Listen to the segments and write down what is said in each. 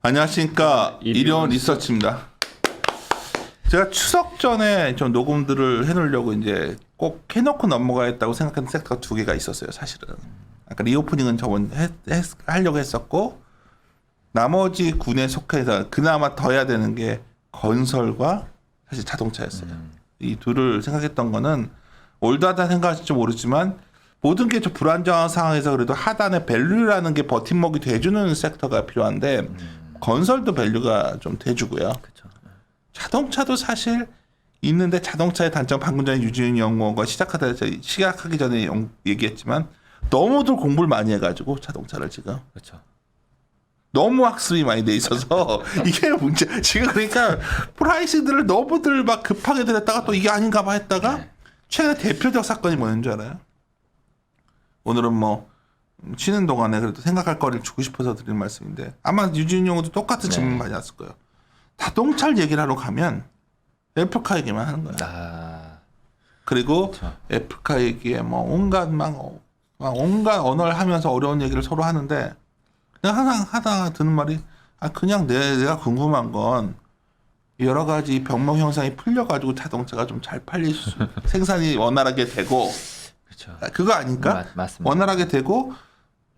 안녕하십니까. 일용 리서치입니다. 제가 추석 전에 좀 녹음들을 해놓으려고 이제 꼭 해놓고 넘어가겠다고 생각하는 섹터가 두 개가 있었어요, 사실은. 아까 리오프닝은 저번 하려고 했었고, 나머지 군에 속해서 그나마 더 해야 되는 게 건설과 사실 자동차였어요. 이 둘을 생각했던 거는 올드하다 생각할지 모르지만 모든 게 좀 불안정한 상황에서 그래도 하단의 밸류라는 게 버팀목이 돼주는 섹터가 필요한데 건설도 밸류가 좀 돼주고요. 그쵸. 자동차도 사실 있는데 자동차의 단점 방금 전에 유지윤 연구원과 시작하기 전에 얘기했지만 너무들 공부를 많이 해가지고 자동차를 지금 그렇죠. 너무 학습이 많이 돼 있어서 이게 문제. 지금 그러니까 프라이싱들을 너무들 막 급하게 들였다가 또 이게 아닌가 봐 했다가 최근에 대표적 사건이 뭐였는 줄 알아요? 오늘은 뭐 쉬는 동안에 그래도 생각할 거리를 주고 싶어서 드리는 말씀인데 아마 유진 용어도 똑같은 질문 많이 왔을 거예요. 자동차를 얘기를 하러 가면 애플카 얘기만 하는 거야. 그리고 그쵸. 애플카 얘기에 뭐 온갖 온갖 언어를 하면서 어려운 얘기를 서로 하는데 내가 항상 하다가 드는 말이 그냥 내가 궁금한 건 여러 가지 병목 현상이 풀려가지고 자동차가 좀 잘 팔릴 수 생산이 원활하게 되고 그렇죠. 그거 아닐까? 맞습니다. 원활하게 되고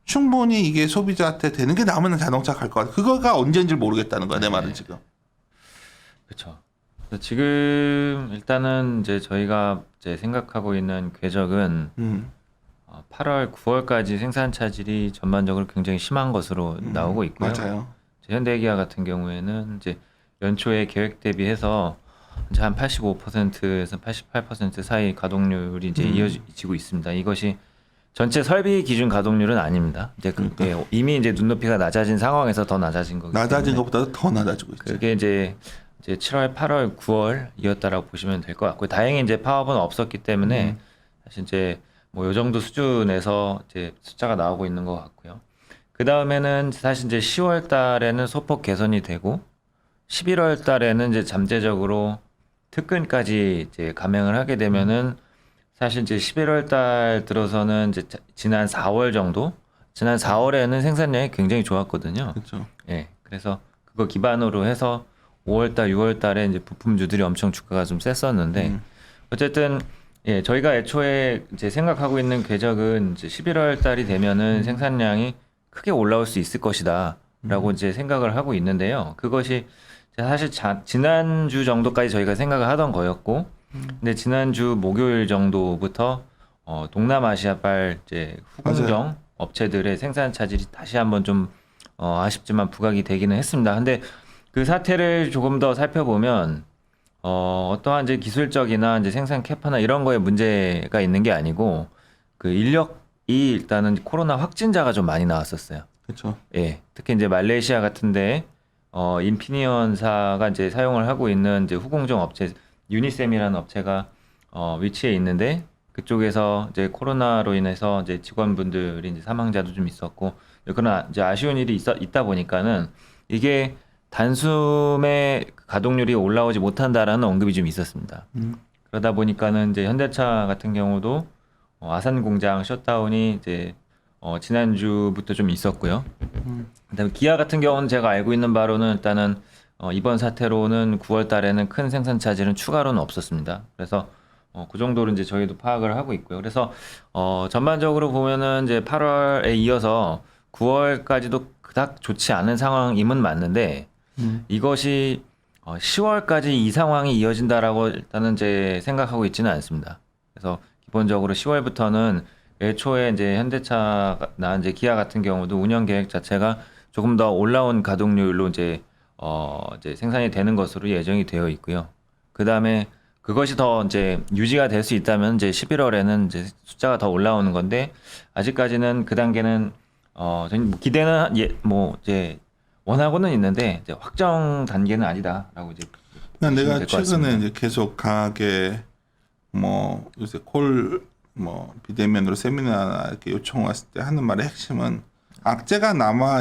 충분히 이게 소비자한테 되는 게 나오면 자동차 갈 것 같아. 그거가 언제인지 모르겠다는 거야. 내 말은 지금. 그렇죠. 지금 일단은 이제 저희가 이제 생각하고 있는 궤적은 8월, 9월까지 생산 차질이 전반적으로 굉장히 심한 것으로 나오고 있고요. 맞아요. 현대기아 같은 경우에는 이제 연초에 계획 대비해서 이제 한 85%에서 88% 사이 가동률이 이제 이어지고 있습니다. 이것이 전체 설비 기준 가동률은 아닙니다. 이제 그게 이미 이제 눈높이가 낮아진 상황에서 더 낮아진 거기 때문에 낮아진 것보다 더 낮아지고 있죠. 그게 이제 7월, 8월, 9월이었다라고 보시면 될 것 같고요. 다행히 이제 파업은 없었기 때문에 사실 이제 뭐 요 정도 수준에서 이제 숫자가 나오고 있는 것 같고요. 그 다음에는 사실 이제 10월 달에는 소폭 개선이 되고 11월 달에는 이제 잠재적으로 특근까지 이제 감행을 하게 되면은 사실 이제 11월 달 들어서는 이제 지난 4월 정도, 지난 4월에는 생산량이 굉장히 좋았거든요. 그렇죠. 예. 그래서 그거 기반으로 해서 5월 달, 6월 달에 이제 부품주들이 엄청 주가가 좀 셌었는데 어쨌든 예, 저희가 애초에 이제 생각하고 있는 궤적은 이제 11월 달이 되면은 생산량이 크게 올라올 수 있을 것이다라고 이제 생각을 하고 있는데요. 그것이 사실 지난주 정도까지 저희가 생각을 하던 거였고, 근데 지난주 목요일 정도부터 동남아시아발 이제 후공정 맞아요. 업체들의 생산 차질이 다시 한번 좀 아쉽지만 부각이 되기는 했습니다. 근데 그 사태를 조금 더 살펴보면 어떠한 이제 기술적이나 이제 생산 캐파나 이런 거에 문제가 있는 게 아니고 그 인력이 일단은 코로나 확진자가 좀 많이 나왔었어요. 그렇죠. 예, 특히 이제 말레이시아 같은데 인피니언사가 이제 사용을 하고 있는 이제 후공정 업체 유니셈이라는 업체가 위치해 있는데 그쪽에서 이제 코로나로 인해서 이제 직원분들이 이제 사망자도 좀 있었고 그러나 이제 아쉬운 일이 있다 보니까는 이게 단숨에 가동률이 올라오지 못한다라는 언급이 좀 있었습니다. 그러다 보니까는 이제 현대차 같은 경우도 아산 공장 셧다운이 이제 지난주부터 좀 있었고요. 그다음에 기아 같은 경우는 제가 알고 있는 바로는 일단은 이번 사태로는 9월 달에는 큰 생산 차질은 추가로는 없었습니다. 그래서 그 정도로 이제 저희도 파악을 하고 있고요. 그래서 전반적으로 보면은 이제 8월에 이어서 9월까지도 그닥 좋지 않은 상황임은 맞는데 이것이 10월까지 이 상황이 이어진다라고 일단은 이제 생각하고 있지는 않습니다. 그래서 기본적으로 10월부터는 애초에 이제 현대차나 이제 기아 같은 경우도 운영 계획 자체가 조금 더 올라온 가동률로 이제 생산이 되는 것으로 예정이 되어 있고요. 그 다음에 그것이 더 이제 유지가 될 수 있다면 이제 11월에는 이제 숫자가 더 올라오는 건데 아직까지는 그 단계는 저희 기대는 이제 원하고는 있는데 이제 확정 단계는 아니다라고 이제. 내가 될 것 최근에 같습니다. 이제 계속 강하게 뭐 요새 비대면으로 세미나 이렇게 요청 왔을 때 하는 말의 핵심은 악재가 남아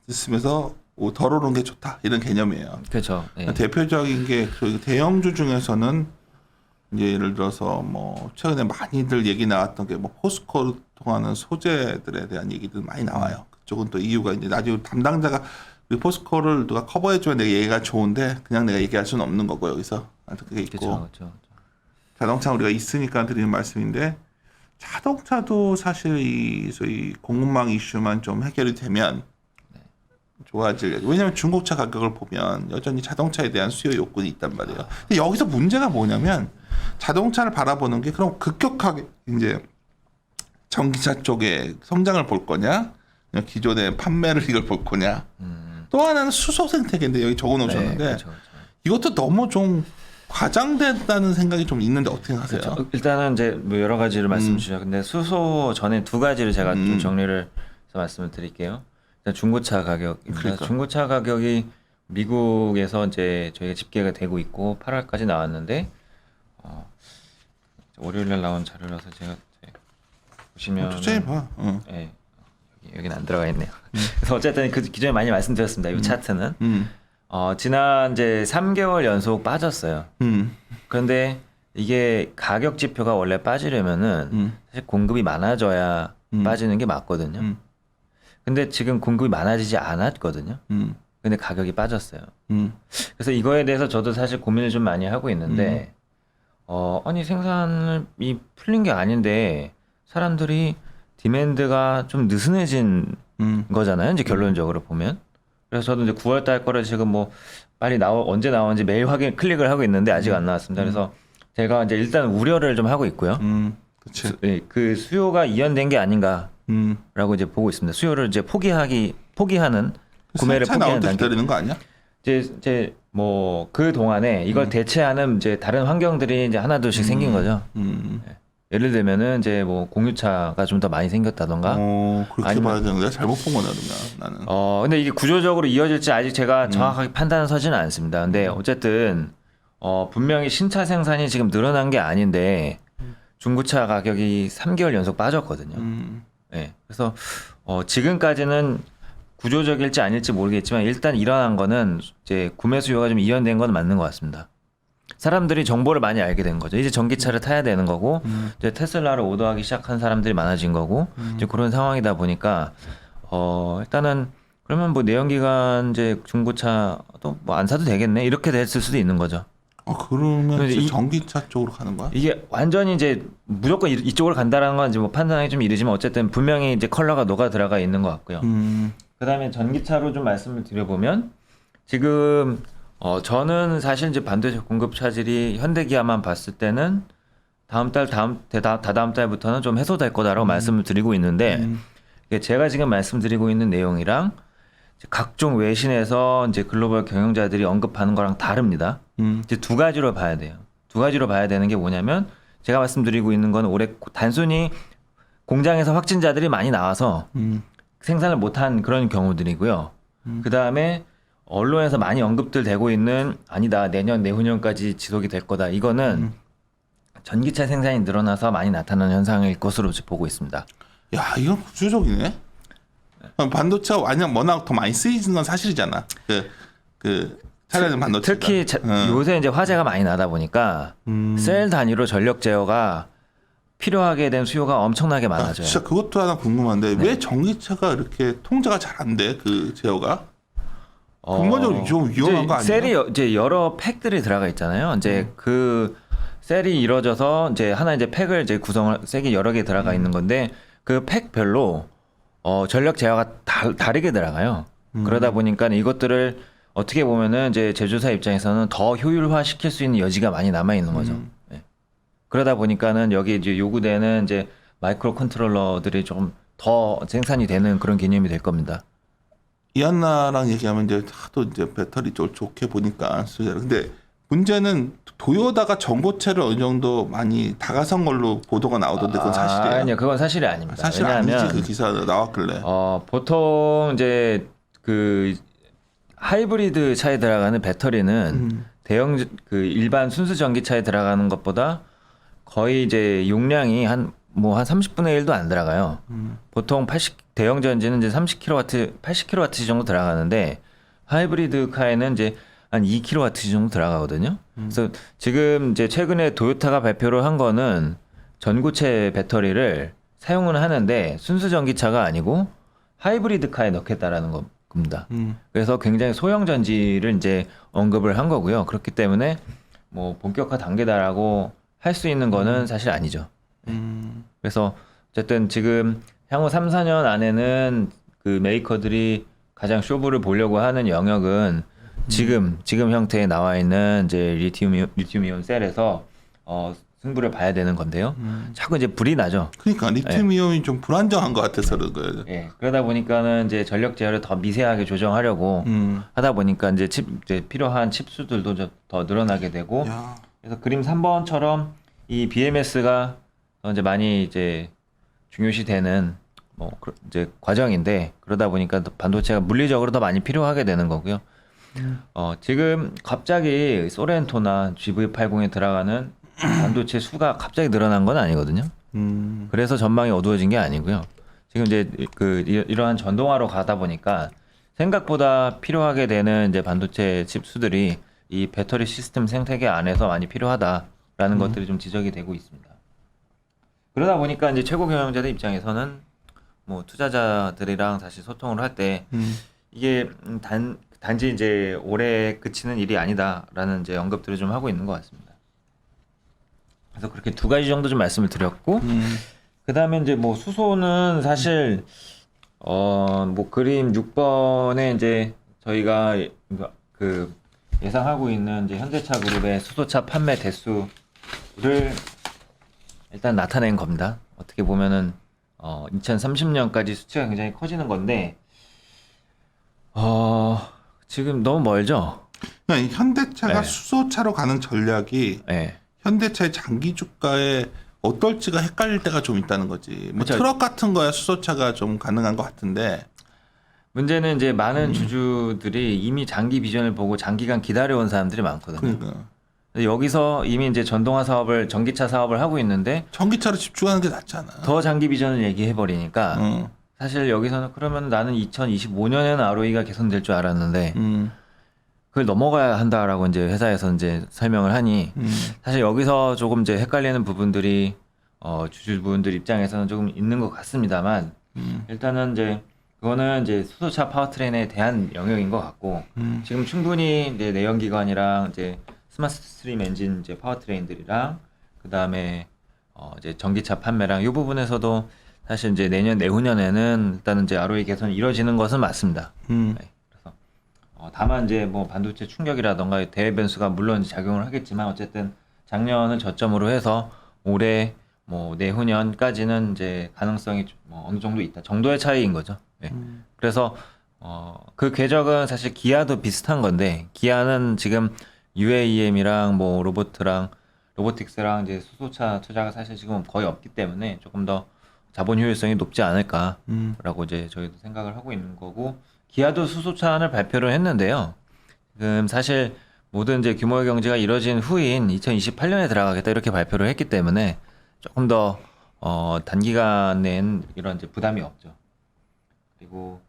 있으면서 덜 오른 게 좋다 이런 개념이에요. 그렇죠. 예. 대표적인 게 대형주 중에서는 이제 예를 들어서 뭐 최근에 많이들 얘기 나왔던 게 뭐 포스코를 통하는 소재들에 대한 얘기들 많이 나와요. 그쪽은 또 이유가 이제 나중에 담당자가 그리고 포스코를 누가 커버해주면 내가 얘기가 좋은데 그냥 내가 얘기할 수는 없는 거고 여기서 아무튼 그게 있고 그렇죠. 자동차 우리가 있으니까 드리는 말씀인데 자동차도 사실 이 소위 공급망 이슈만 좀 해결이 되면 좋아질. 왜냐하면 중고차 가격을 보면 여전히 자동차에 대한 수요 욕구는 있단 말이에요. 근데 여기서 문제가 뭐냐면 자동차를 바라보는 게 그럼 급격하게 이제 전기차 쪽에 성장을 볼 거냐, 그냥 기존의 판매를 이걸 볼 거냐. 또 하나는 수소 생태계인데 여기 적어놓으셨는데 그렇죠. 이것도 너무 좀 과장된다는 생각이 좀 있는데 어떻게 하세요? 그렇죠. 일단은 이제 뭐 여러 가지를 말씀 주셨. 근데 수소 전에 두 가지를 제가 좀 정리를 해서 말씀을 드릴게요. 일단 중고차 가격입니다. 그러니까. 중고차 가격이 미국에서 이제 저희가 집계가 되고 있고 8월까지 나왔는데 월요일날 나온 자료라서 제가 보시면 초점이 봐. 예, 여기는 안 들어가 있네요. 그래서 어쨌든 그 기존에 많이 말씀드렸습니다. 이 차트는 지난 이제 3개월 연속 빠졌어요. 그런데 이게 가격 지표가 원래 빠지려면은 사실 공급이 많아져야 빠지는 게 맞거든요. 근데 지금 공급이 많아지지 않았거든요. 근데 가격이 빠졌어요. 그래서 이거에 대해서 저도 사실 고민을 좀 많이 하고 있는데 아니 생산이 풀린 게 아닌데 사람들이 디맨드가 좀 느슨해진 거잖아요. 이제 결론적으로 보면. 그래서 저도 이제 9월 달 거를 지금 뭐 빨리 언제 나오는지 매일 클릭을 하고 있는데 아직 안 나왔습니다. 그래서 제가 이제 일단 우려를 좀 하고 있고요. 그치. 그 수요가 이연된 게 아닌가라고 이제 보고 있습니다. 수요를 이제 포기하는 구매를 차 나올 포기하는 때 단계. 기다리는 거 아니야? 이제 뭐 그 동안에 이걸 대체하는 이제 다른 환경들이 이제 하나둘씩 생긴 거죠. 예를 들면은 이제 뭐 공유차가 좀 더 많이 생겼다던가. 그렇게 아니면- 봐야 되는데 잘못 본 거네 그러면 나는. 근데 이게 구조적으로 이어질지 아직 제가 정확하게 판단은 서지는 않습니다. 근데 어쨌든 분명히 신차 생산이 지금 늘어난 게 아닌데 중고차 가격이 3개월 연속 빠졌거든요. 네. 그래서 지금까지는 구조적일지 아닐지 모르겠지만 일단 일어난 거는 이제 구매 수요가 좀 이연된 건 맞는 것 같습니다. 사람들이 정보를 많이 알게 된 거죠. 이제 전기차를 타야 되는 거고 이제 테슬라를 오더하기 시작한 사람들이 많아진 거고 이제 그런 상황이다 보니까 일단은 그러면 뭐 내연기관 이제 중고차도 뭐 안 사도 되겠네 이렇게 됐을 수도 있는 거죠. 그러면 근데 이제 전기차 쪽으로 가는 거야? 이게 완전히 이제 무조건 이쪽으로 간다라는 건 이제 뭐 판단하기 좀 이르지만 어쨌든 분명히 이제 컬러가 녹아 들어가 있는 것 같고요. 그다음에 전기차로 좀 말씀을 드려보면 지금 저는 사실 이제 반도체 공급 차질이 현대기아만 봤을 때는 다음 달부터는 좀 해소될 거다라고 말씀을 드리고 있는데 이게 제가 지금 말씀드리고 있는 내용이랑 이제 각종 외신에서 이제 글로벌 경영자들이 언급하는 거랑 다릅니다. 이제 두 가지로 봐야 돼요. 두 가지로 봐야 되는 게 뭐냐면 제가 말씀드리고 있는 건 올해 단순히 공장에서 확진자들이 많이 나와서 생산을 못한 그런 경우들이고요. 그 다음에 언론에서 많이 언급들 되고 있는 아니다 내년 내후년까지 지속이 될 거다. 이거는 전기차 생산이 늘어나서 많이 나타나는 현상일 것으로 보고 있습니다. 야 이건 구조적이네. 반도체가 워낙 더 많이 쓰이는 건 사실이잖아. 그 차량은 반도체가. 특히 요새 이제 화재가 많이 나다 보니까 셀 단위로 전력 제어가 필요하게 된 수요가 엄청나게 많아져요. 진짜 그것도 하나 궁금한데 왜 전기차가 이렇게 통제가 잘 안 돼? 그 제어가? 근본적으로 좀 위험한 거 아니야? 셀이 이제 여러 팩들이 들어가 있잖아요. 이제 그 셀이 이루어져서 이제 하나 이제 팩을 이제 구성을 셀이 여러 개 들어가 있는 건데 그 팩별로 전력 제어가 다르게 들어가요. 그러다 보니까 이것들을 어떻게 보면은 이제 제조사 입장에서는 더 효율화 시킬 수 있는 여지가 많이 남아 있는 거죠. 네. 그러다 보니까는 여기 이제 요구되는 이제 마이크로 컨트롤러들이 좀 더 생산이 되는 그런 개념이 될 겁니다. 이한나랑 얘기하면 이제 하도 이제 배터리 쪽을 좋게 보니까 근데 문제는 도요다가 전고체를 어느 정도 많이 다가선 걸로 보도가 나오던데 그건 사실이에요? 아니요, 그건 사실이 아닙니다. 사실 왜냐하면 아니지 그 기사 나왔길래. 보통 이제 그 하이브리드 차에 들어가는 배터리는 그 일반 순수 전기차에 들어가는 것보다 거의 이제 용량이 한 30분의 1도 안 들어가요. 보통 대형 전지는 이제 80kW 정도 들어가는데 하이브리드 카에는 이제 한 2kW 정도 들어가거든요. 그래서 지금 이제 최근에 도요타가 발표를 한 거는 전고체 배터리를 사용은 하는데 순수 전기차가 아니고 하이브리드 카에 넣겠다라는 겁니다. 그래서 굉장히 소형 전지를 이제 언급을 한 거고요. 그렇기 때문에 뭐 본격화 단계다라고 할 수 있는 거는 사실 아니죠. 그래서 어쨌든 지금 향후 3, 4년 안에는 그 메이커들이 가장 쇼부를 보려고 하는 영역은 지금 형태에 나와 있는 이제 리튬이온 셀에서 승부를 봐야 되는 건데요. 자꾸 이제 불이 나죠. 그러니까 리튬이온이 좀 불안정한 것 같아서 그런 거예요. 예. 그러다 보니까는 이제 전력 제어를 더 미세하게 조정하려고 하다 보니까 이제 이제 필요한 칩수들도 더 늘어나게 되고 야. 그래서 그림 3번처럼 이 BMS가 이제 많이 이제 중요시되는 뭐 이제 과정인데 그러다 보니까 반도체가 물리적으로 더 많이 필요하게 되는 거고요. 지금 갑자기 소렌토나 GV80에 들어가는 반도체 수가 갑자기 늘어난 건 아니거든요. 그래서 전망이 어두워진 게 아니고요. 지금 이제 이러한 전동화로 가다 보니까 생각보다 필요하게 되는 이제 반도체 칩 수들이 이 배터리 시스템 생태계 안에서 많이 필요하다라는 것들이 좀 지적이 되고 있습니다. 그러다 보니까 이제 최고 경영자들 입장에서는 뭐 투자자들이랑 다시 소통을 할 때 이게 단지 이제 올해 그치는 일이 아니다라는 이제 언급들을 좀 하고 있는 것 같습니다. 그래서 그렇게 두 가지 정도 좀 말씀을 드렸고, 그 다음에 이제 뭐 수소는 사실 뭐 그림 6번에 이제 저희가 그 예상하고 있는 이제 현대차 그룹의 수소차 판매 대수를 일단 나타낸 겁니다. 어떻게 보면은 2030년까지 수치가 굉장히 커지는 건데 지금 너무 멀죠? 그러니까 이 현대차가 네. 수소차로 가는 전략이 네. 현대차의 장기 주가에 어떨지가 헷갈릴 때가 좀 있다는 거지. 뭐 그쵸. 트럭 같은 거야 수소차가 좀 가능한 것 같은데. 문제는 이제 많은 주주들이 이미 장기 비전을 보고 장기간 기다려온 사람들이 많거든요. 그러니까 근데 여기서 이미 이제 전동화 사업을 전기차 사업을 하고 있는데 전기차로 집중하는 게 낫잖아. 더 장기 비전을 얘기해 버리니까 응. 사실 여기서는 그러면 나는 2025년에는 ROE가 개선될 줄 알았는데 그걸 넘어가야 한다라고 이제 회사에서 이제 설명을 하니 사실 여기서 조금 이제 헷갈리는 부분들이 주주분들 입장에서는 조금 있는 것 같습니다만 일단은 이제 그거는 이제 수소차 파워트레인에 대한 영역인 것 같고 지금 충분히 이제 내연기관이랑 이제 스마트 스트림 엔진 이제 파워트레인들이랑 그 다음에 이제 전기차 판매랑 이 부분에서도 사실 이제 내년 내후년에는 일단은 이제 ROE 개선이 이루어지는 것은 맞습니다. 네. 그래서 다만 이제 뭐 반도체 충격이라던가 대외 변수가 물론 작용을 하겠지만 어쨌든 작년을 저점으로 해서 올해 뭐 내후년까지는 이제 가능성이 뭐 어느 정도 있다 정도의 차이인 거죠. 네. 그래서 그 궤적은 사실 기아도 비슷한 건데 기아는 지금 UAM이랑 뭐 로보틱스랑 이제 수소차 투자가 사실 지금 거의 없기 때문에 조금 더 자본 효율성이 높지 않을까라고 이제 저희도 생각을 하고 있는 거고 기아도 수소차를 발표를 했는데요. 지금 사실 모든 이제 규모의 경제가 이뤄진 후인 2028년에 들어가겠다 이렇게 발표를 했기 때문에 조금 더 단기간엔 이런 이제 부담이 없죠. 그리고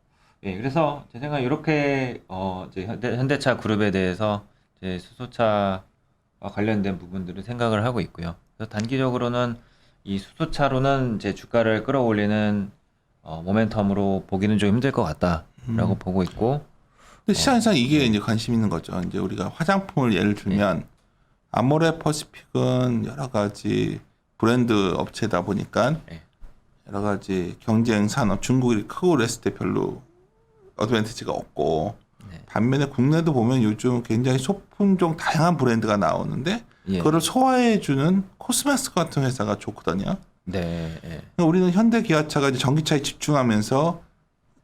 예, 그래서 제 생각에 이렇게 이제 현대차 그룹에 대해서 이제 수소차와 관련된 부분들을 생각을 하고 있고요. 그래서 단기적으로는 이 수소차로는 이제 주가를 끌어올리는 모멘텀으로 보기는 좀 힘들 것 같다라고 보고 있고. 근데 시장에서 이게 이제 관심 있는 거죠. 이제 우리가 화장품을 예를 들면 아모레 퍼시픽은 여러 가지 브랜드 업체다 보니까 네. 여러 가지 경쟁 산업 중국이 크고 그랬을 때 별로 어드밴티지가 없고 반면에 국내도 보면 요즘 굉장히 소품종 다양한 브랜드가 나오는데 예. 그거를 소화해주는 코스메스 같은 회사가 좋거든요. 네. 예. 그러니까 우리는 현대 기아차가 이제 전기차에 집중하면서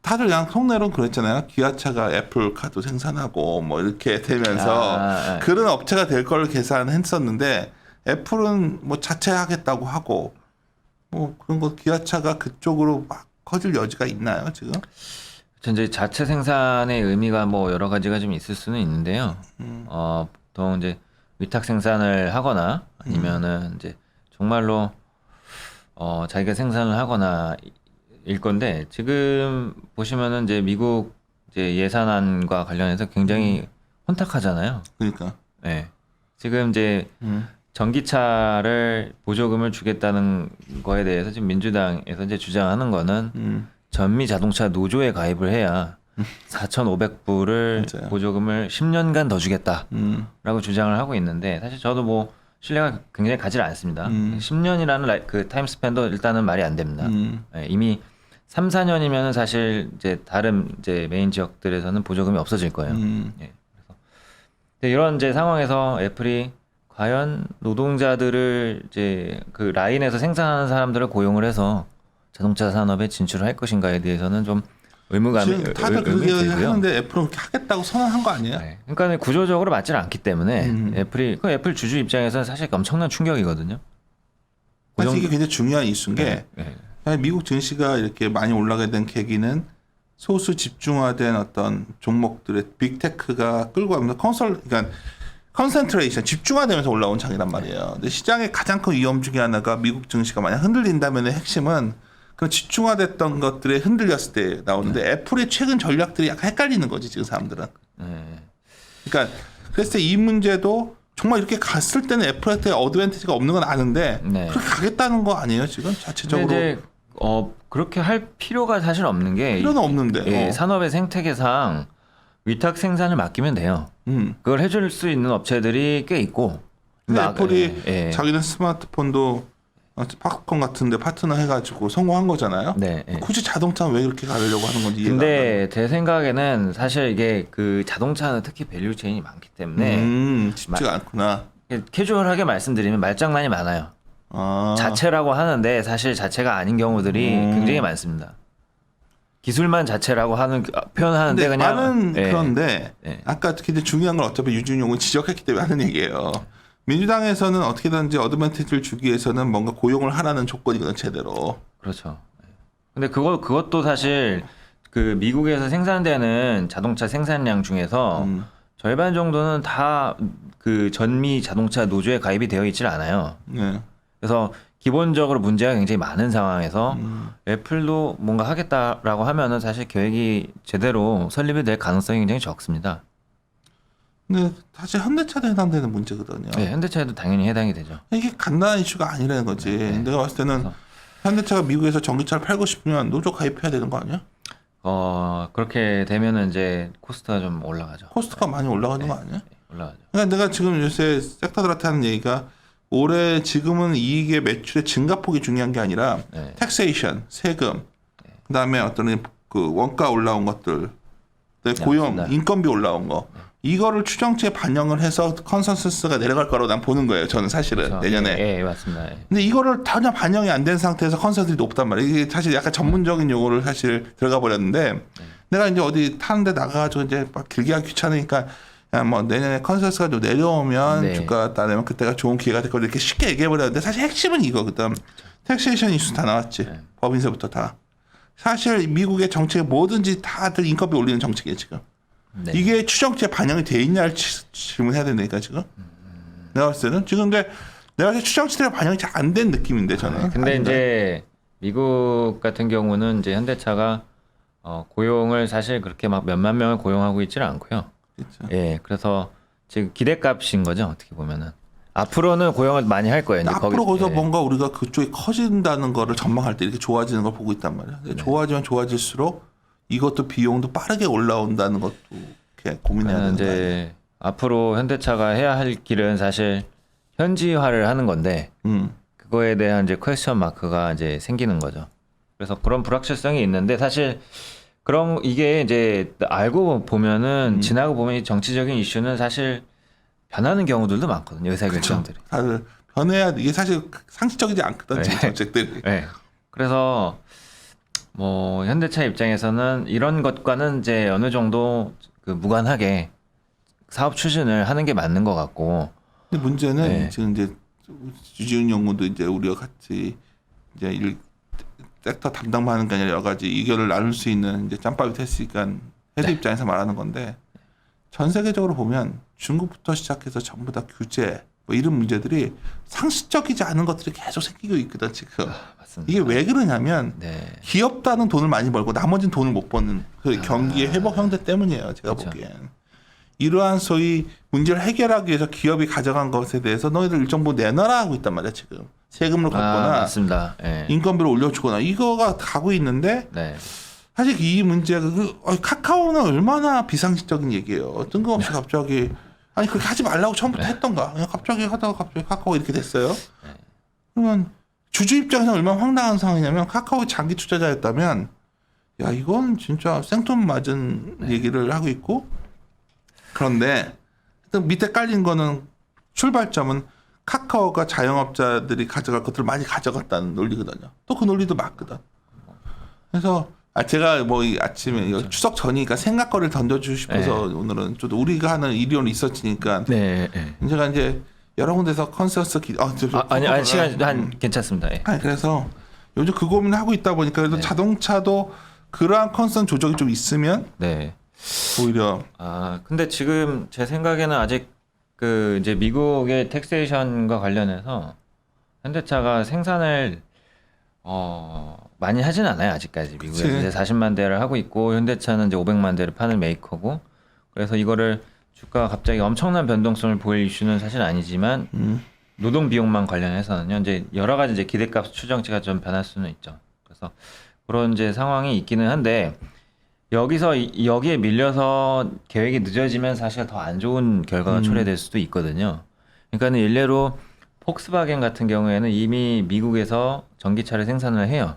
다들 그냥 속내로는 그랬잖아요. 기아차가 애플카도 생산하고 뭐 이렇게 되면서 그런 업체가 될 걸 계산했었는데 애플은 뭐 자체하겠다고 하고 뭐 그런 거 기아차가 그쪽으로 막 커질 여지가 있나요 지금? 이제 자체 생산의 의미가 뭐 여러 가지가 좀 있을 수는 있는데요. 보통 이제 위탁 생산을 하거나 아니면은 이제 정말로 자기가 생산을 하거나 일 건데 지금 보시면은 이제 미국 이제 예산안과 관련해서 굉장히 혼탁하잖아요. 그러니까. 네. 지금 이제 전기차를 보조금을 주겠다는 거에 대해서 지금 민주당에서 이제 주장하는 거는 전미 자동차 노조에 가입을 해야 4,500불을 맞아요. 보조금을 10년간 더 주겠다라고 주장을 하고 있는데 사실 저도 뭐 신뢰가 굉장히 가지 않습니다. 10년이라는 그 타임 스팬도 일단은 말이 안 됩니다. 예, 이미 3, 4년이면은 사실 이제 다른 이제 메인 지역들에서는 보조금이 없어질 거예요. 예, 그래서 근데 이런 이제 상황에서 애플이 과연 노동자들을 이제 그 라인에서 생산하는 사람들을 고용을 해서 자동차 산업에 진출을 할 것인가에 대해서는 좀 의무감이 지금 다들 그렇게 들고요. 하는데 애플은 그렇게 하겠다고 선언한 거 아니에요? 네. 그러니까 구조적으로 맞지 않기 때문에 애플 주주 입장에서는 사실 엄청난 충격이거든요. 그 사실 정도- 이게 굉장히 중요한 이슈인 게 네, 네. 사실 미국 증시가 이렇게 많이 올라가게 된 계기는 소수 집중화된 어떤 종목들의 빅테크가 끌고 가면서 그러니까 컨센트레이션 집중화되면서 올라온 장이란 말이에요. 근데 시장의 가장 큰 위험 중에 하나가 미국 증시가 만약 흔들린다면 핵심은 그런 집중화됐던 것들에 흔들렸을 때 나오는데 애플의 최근 전략들이 약간 헷갈리는 거지 지금 사람들은. 그러니까 그래서 이 문제도 정말 이렇게 갔을 때는 애플한테 어드밴티지가 없는 건 아는데 네. 그렇게 가겠다는 거 아니에요 지금 자체적으로. 근데 이제 그렇게 할 필요가 사실 없는 게 필요는 없는데. 예, 산업의 생태계상 위탁 생산을 맡기면 돼요. 그걸 해줄 수 있는 업체들이 꽤 있고. 근데 막, 애플이 예, 예. 자기는 스마트폰도 팝콘 같은데 파트너 해가지고 성공한 거잖아요. 네, 예. 굳이 자동차는 왜 그렇게 가려고 하는 건지 이해가 안 근데 제 생각에는 사실 이게 그 자동차는 특히 밸류 체인이 많기 때문에 가요. 쉽지가 않구나. 캐주얼하게 말씀드리면 말장난이 많아요. 아, 자체라고 하는데 사실 자체가 아닌 경우들이 굉장히 많습니다. 기술만 자체라고 표현하는데 근데 그냥 많은 예. 그런데 예. 아까 근데 중요한 건 어차피 유준용은 지적했기 때문에 하는 얘기예요. 민주당에서는 어떻게든지 어드밴티지를 주기 위해서는 뭔가 고용을 하라는 조건이거든 제대로. 그렇죠. 근데 그것도 사실 그 미국에서 생산되는 자동차 생산량 중에서 절반 정도는 다 그 전미 자동차 노조에 가입이 되어 있질 않아요. 네. 그래서 기본적으로 문제가 굉장히 많은 상황에서 애플도 뭔가 하겠다라고 하면은 사실 계획이 제대로 설립이 될 가능성이 굉장히 적습니다. 근데 사실 현대차도 해당되는 문제거든요. 네, 현대차에도 당연히 해당이 되죠. 이게 간단한 이슈가 아니라는 거지. 내가 봤을 때는 그래서. 현대차가 미국에서 전기차를 팔고 싶으면 노조 가입해야 되는 거 아니야? 그렇게 되면은 이제 코스트가 좀 올라가죠. 코스트가 많이 올라가는 거 아니야? 올라가죠. 그러니까 내가 지금 요새 섹터들한테 하는 얘기가 올해 지금은 이익의 매출의 증가폭이 중요한 게 아니라 네. 텍세이션, 세금, 그다음에 어떤 그 원가 올라온 것들, 고용, 맞습니다. 인건비 올라온 거 이거를 추정치에 반영을 해서 컨센서스가 내려갈 거라고 난 보는 거예요. 저는 사실은 그렇죠. 내년에. 예, 맞습니다. 예. 근데 이거를 전혀 반영이 안 된 상태에서 컨센서스가 높단 말이에요. 이게 사실 약간 전문적인 용어를 사실 들어가 버렸는데 내가 이제 어디 타는데 나가가지고 이제 막 길게 하기 귀찮으니까 야, 뭐 내년에 컨센서스가 좀 내려오면 네. 주가가 따르면 그때가 좋은 기회가 될 거다 이렇게 쉽게 얘기해 버렸는데 사실 핵심은 이거거든. 텍세이션 이슈 다 나왔지. 네. 법인세부터 다. 사실 미국의 정책이 뭐든지 다들 인건비 올리는 정책이에요 지금. 네. 이게 추정치에 반영이 돼 있냐를 질문해야 된다니까 지금. 내가 봤을 때는 지금 근데 내가 봤을 때 추정치대로 반영이 잘 안 된 느낌인데 저는. 근데 아닌가요? 이제 미국 같은 경우는 이제 현대차가 고용을 사실 그렇게 막 몇만 명을 고용하고 있지는 않고요. 그렇죠. 예, 그래서 지금 기대값인 거죠 어떻게 보면은 앞으로는 고용을 많이 할 거예요. 이제 앞으로 거기서 예. 뭔가 우리가 그쪽이 커진다는 거를 전망할 때 이렇게 좋아지는 걸 보고 있단 말이야. 근데 좋아지면 좋아질수록 이것도 비용도 빠르게 올라온다는 것도 이렇게 고민해야 되는 이제 거예요. 앞으로 현대차가 해야 할 길은 사실 현지화를 하는 건데 그거에 대한 이제 퀘스천 마크가 이제 생기는 거죠. 그래서 그런 불확실성이 있는데 사실 이게 이제 알고 보면은 지나고 보면 이 정치적인 이슈는 사실 변하는 경우들도 많거든요. 의사결정들이. 다들 변해야 이게 사실 상식적이지 않거든 지금 네. 정책들이. 네. 그래서 뭐 현대차 입장에서는 이런 것과는 이제 어느 정도 그 무관하게 사업 추진을 하는 게 맞는 것 같고. 근데 문제는 네. 지금 이제 주지훈 연구도 이제 우리와 같이 이제 섹터 담당만 하는 게 아니라 여러 가지 의견을 나눌 수 있는 이제 짬밥이 됐으니까 헤드 네. 입장에서 말하는 건데 전 세계적으로 보면 중국부터 시작해서 전부 다 규제 뭐 이런 문제들이 상식적이지 않은 것들이 계속 생기고 있거든 지금. 맞습니다. 이게 왜 그러냐면 네. 기업단은 돈을 많이 벌고 나머지는 돈을 못 버는 그 경기의 회복 형태 때문이에요. 제가 그렇죠. 보기엔. 이러한 소위 문제를 해결하기 위해서 기업이 가져간 것에 대해서 너희들 일정 부분 내놔라 하고 있단 말이야 지금. 세금을 걷거나 맞습니다. 예. 인건비를 올려주거나 이거가 가고 있는데 네. 사실 이 문제가 카카오는 얼마나 비상식적인 얘기예요. 뜬금없이 갑자기 아니 그렇게 하지 말라고 처음부터 했던가 그냥 갑자기 하다가 갑자기 카카오 이렇게 됐어요. 그러면 주주 입장에서 얼마나 황당한 상황이냐면 카카오 장기 투자자였다면 야 이건 진짜 생돈 맞은 얘기를 하고 있고 그런데 일단 밑에 깔린 거는 출발점은 카카오가 자영업자들이 가져갈 것들을 많이 가져갔다는 논리거든요. 또 그 논리도 맞거든. 그래서 제가 뭐 이 아침에 이거 추석 전이니까 생각거리를 던져주고 싶어서 오늘은 좀 우리가 하는 일이온 리서치니까 제가 이제 여러 군데서 컨센서스 아니 시간 한 괜찮습니다. 그래서 요즘 그 고민을 하고 있다 보니까 그래도 자동차도 그러한 컨센 조정이 좀 있으면 오히려 근데 지금 제 생각에는 아직 그 이제 미국의 텍세이션과 관련해서 현대차가 생산을 많이 하진 않아요 아직까지. 미국에서 이제 40만 대를 하고 있고 현대차는 이제 500만 대를 파는 메이커고 그래서 이거를 주가가 갑자기 엄청난 변동성을 보일 이슈는 사실 아니지만 노동 비용만 관련해서는요 이제 여러 가지 이제 기대값 추정치가 좀 변할 수는 있죠. 그래서 그런 이제 상황이 있기는 한데 여기에 밀려서 계획이 늦어지면 사실 더 안 좋은 결과가 초래될 수도 있거든요. 그러니까는 일례로 폭스바겐 같은 경우에는 이미 미국에서 전기차를 생산을 해요.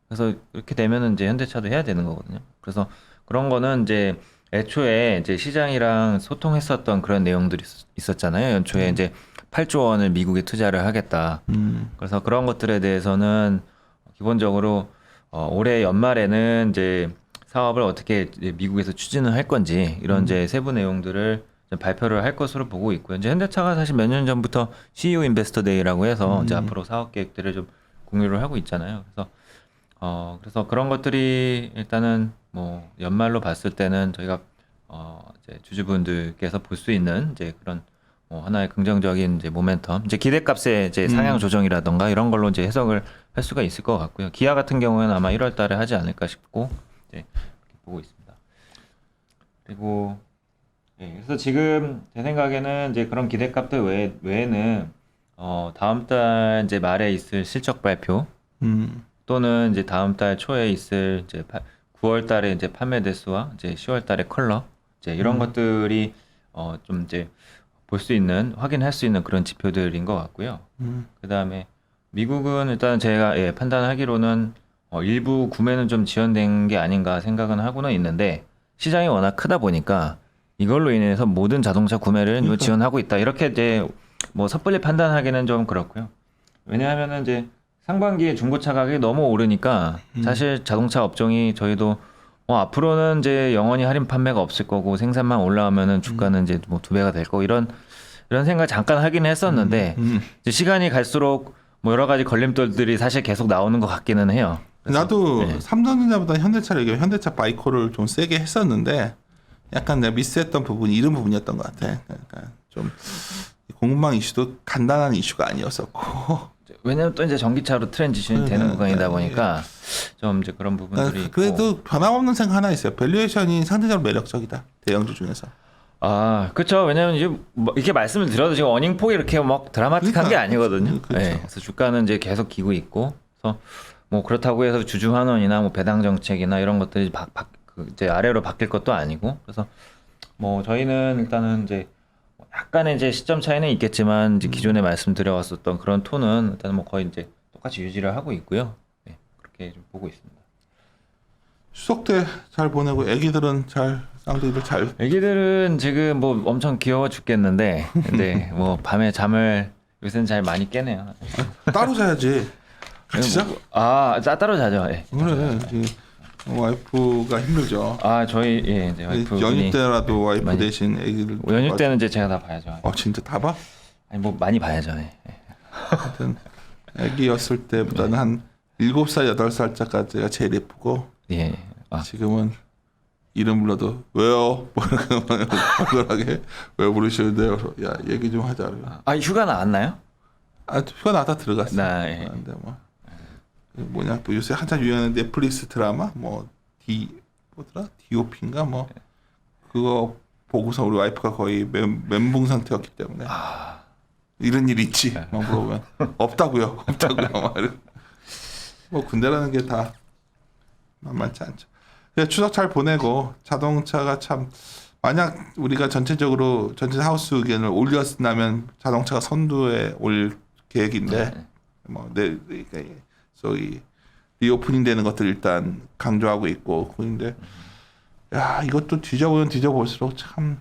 그래서 그렇게 되면은 이제 현대차도 해야 되는 거거든요. 그래서 그런 거는 이제 애초에 이제 시장이랑 소통했었던 그런 내용들이 있었잖아요. 연초에 이제 8조 원을 미국에 투자를 하겠다. 그래서 그런 것들에 대해서는 기본적으로 올해 연말에는 이제 사업을 어떻게 이제 미국에서 추진을 할 건지 이런 이제 세부 내용들을 발표를 할 것으로 보고 있고요. 이제 현대차가 사실 몇 년 전부터 CEO 인베스터 데이라고 해서 이제 앞으로 사업 계획들을 좀 공유를 하고 있잖아요. 그래서 그런 것들이 일단은 뭐 연말로 봤을 때는 저희가 이제 주주분들께서 볼 수 있는 이제 그런 뭐 하나의 긍정적인 이제 모멘텀, 이제 기대값의 이제 상향 조정이라던가 이런 걸로 이제 해석을 할 수가 있을 것 같고요. 기아 같은 경우에는 아마 1월달에 하지 않을까 싶고 이제 그렇게 보고 있습니다. 그리고 그래서 지금 제 생각에는 이제 그런 기대값들 외에는 다음 달 이제 말에 있을 실적 발표 또는 이제 다음 달 초에 있을 이제 9월 달에 이제 판매 대수와 이제 10월 달에 컬러 이제 이런 것들이 좀 이제 볼 수 있는 확인할 수 있는 그런 지표들인 것 같고요. 그다음에 미국은 일단 제가 판단하기로는 일부 구매는 좀 지연된 게 아닌가 생각은 하고는 있는데 시장이 워낙 크다 보니까 이걸로 인해서 모든 자동차 구매를 뭐 지원하고 있다 이렇게 이제 뭐 섣불리 판단하기는 좀 그렇고요. 왜냐하면은 이제 상반기에 중고차 가격이 너무 오르니까 사실 자동차 업종이 저희도 앞으로는 이제 영원히 할인 판매가 없을 거고 생산만 올라오면은 주가는 이제 뭐 2배가 될 거고 이런 생각 잠깐 하긴 했었는데 이제 시간이 갈수록 뭐 여러 가지 걸림돌들이 사실 계속 나오는 것 같기는 해요. 나도 삼성전자보다 현대차를 얘기해 현대차 바이코를 좀 세게 했었는데 약간 내가 미스했던 부분이 이런 부분이었던 것 같아. 그러니까 좀 공급망 이슈도 간단한 이슈가 아니었었고. 왜냐면 또 이제 전기차로 트랜지션이 되는 구간이다 보니까 좀 이제 그런 부분들이 있고. 그래도 변함없는 생각 하나 있어요. 밸류에이션이 상대적으로 매력적이다. 대형주 중에서. 그렇죠. 왜냐면 이제 뭐 이렇게 말씀을 드려도 지금 어닝 폭이 이렇게 막 드라마틱한 게 아니거든요. 그렇죠. 그래서 주가는 이제 계속 기고 있고, 그래서 뭐 그렇다고 해서 주주 환원이나 뭐 배당 정책이나 이런 것들이 이제 아래로 바뀔 것도 아니고, 그래서 뭐 저희는 일단은 이제 약간의 이제 시점 차이는 있겠지만 이제 기존에 말씀드려왔었던 그런 톤은 일단 뭐 거의 이제 똑같이 유지를 하고 있고요. 그렇게 좀 보고 있습니다. 추석 때 잘 보내고 애기들은 쌍둥이들 잘. 애기들은 지금 뭐 엄청 귀여워 죽겠는데, 근데 뭐 밤에 잠을 요새는 잘 많이 깨네요. 따로 자야지. 같이 자? 따로 자죠. 그래. 와이프가 힘들죠. 저희 이제 와이프 연휴 때라도 와이프 대신 애기들. 연휴 때는 이제 제가 다 봐야죠. 진짜 다 봐? 아니 뭐 많이 봐야죠. 하여튼 애기였을 때보다는 한 7살, 8살짜리가 제일 예쁘고. 지금은 이름 불러도 왜요? 뭐라게 왜 부르시는데요? 야 얘기 좀 하자. 휴가 나왔나요? 휴가 나다 들어갔어. 근데 뭐냐 또 요새 한참 유행하는 넷플릭스 드라마 DOP인가 뭐 그거 보고서 우리 와이프가 거의 멘붕 상태였기 때문에 이런 일 있지? 막 물어보면 없다고요. 막 뭐 군대라는 게 다 만만치 않죠. 그래서 추석 잘 보내고 자동차가 참 만약 우리가 전체적으로 전체 하우스 의견을 올렸다면 자동차가 선두에 올 계획인데 네. 소위 리오프닝 되는 것들 일단 강조하고 있고 그런데 야 이것도 뒤져보면 뒤져볼수록 참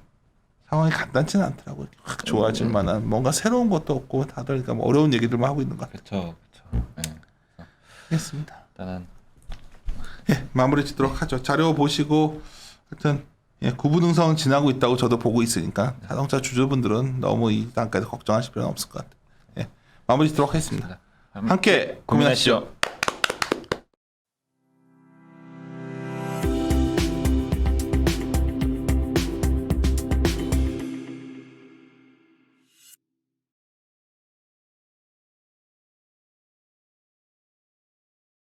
상황이 간단치는 않더라고요. 확 좋아질 만한 뭔가 새로운 것도 없고 다들 그러니까 뭐 어려운 얘기들만 하고 있는 것 같아요. 그렇죠. 그렇죠. 네. 알겠습니다. 일단은 예, 마무리 짓도록 하죠. 자료 보시고 하여튼 예, 구분응성 지나고 있다고 저도 보고 있으니까 자동차 주주분들은 너무 이 단까지 걱정하실 필요는 없을 것 같아요. 예, 마무리 짓도록 하겠습니다. 함께 고민하시죠.